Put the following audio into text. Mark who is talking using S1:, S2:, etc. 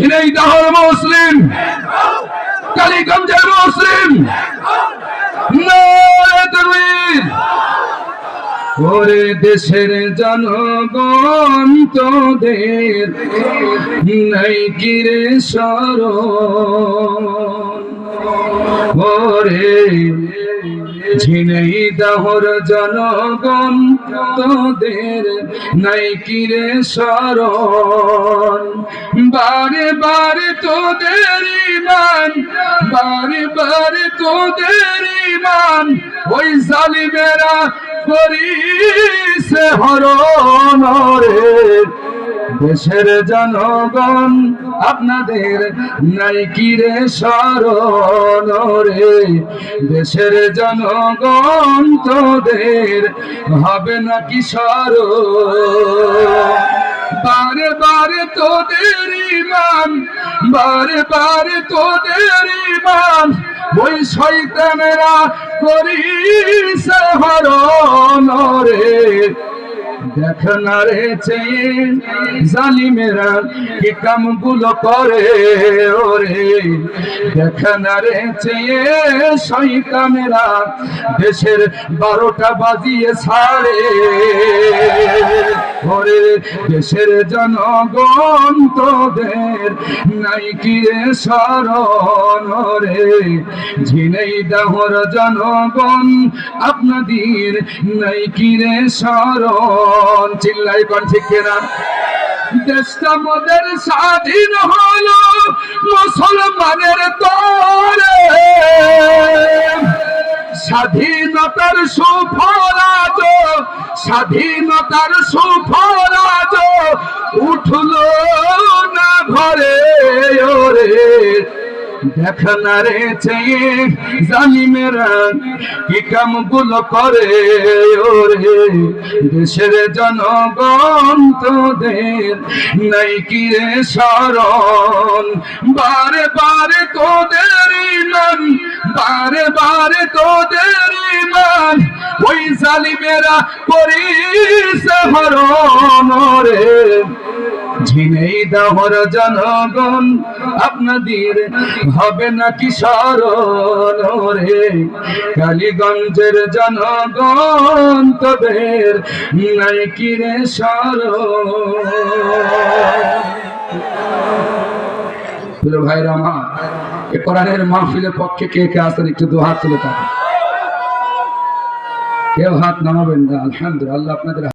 S1: ঝিনাইদহের মুসলিম, কালীগঞ্জের মুসলিম, নারে তাকবীর। ওরে দেশের জনগণ তোদের নাই কি রে শরণ, ওরে ঝিনাইদহের জনগণ তোদের নাই কি রে শরণ। বারে বারে তোদের ইমান, বারে বারে তোদের ইমান ওই জালিমেরা করিছে হরণ। রে দেশের জনগণ আপনাদের নাই কি রে শরণ, রে দেশের জনগণ তোদের হবে নাকি শরণ। বারে বারে তোদের ইমান, বারে বারে তোদের ইমান ওই শয়তানেরা করিছে হরণ। রে দেখ না রে চেয়ে জালিমেরা কি কামগুলো করে, ওরে দেখ না রে চেয়ে শয়তানেরা দেশের 12টা বাজিয়ে ছাড়ে। ওরে দেশের জনগণ তোদের নাই কি রে শরণ, রে ঝিনাইদহের জনগণ আপনাদের নাই কি রে শরণ। চিল্লাই কোন ঠিক কিনা? দেশটা মোদের স্বাধীন হলো মুসলমানের তরে, স্বাধীনতার সুফল আজ, স্বাধীনতার সুফল আজ উঠলো না ঘরে। ওরে দেখ না রে চেয়ে জালিমেরা কি কামগুলো করে, ওরে দেশের জনগণ তোদের নাই কি রে শরণ। বারে বারে তোদের ইমান, বারে বারে তোদের ইমান ওই জালিমেরা করিছে হরণ। রে ঝিনাইদহের জনগণ আপনাদের হবে নাকি শরণ, রে কালীগঞ্জের জনগণ তোদের নাই কি রে শরণ। ভাইরা আমার, এ কোরআনের মাহফিলের পক্ষে কে কে আছেন একটু দু হাত তুলে থাকেন। কেউ হাত নামাবেন না। আলহামদুলিল্লাহ, আল্লাহ আপনাদের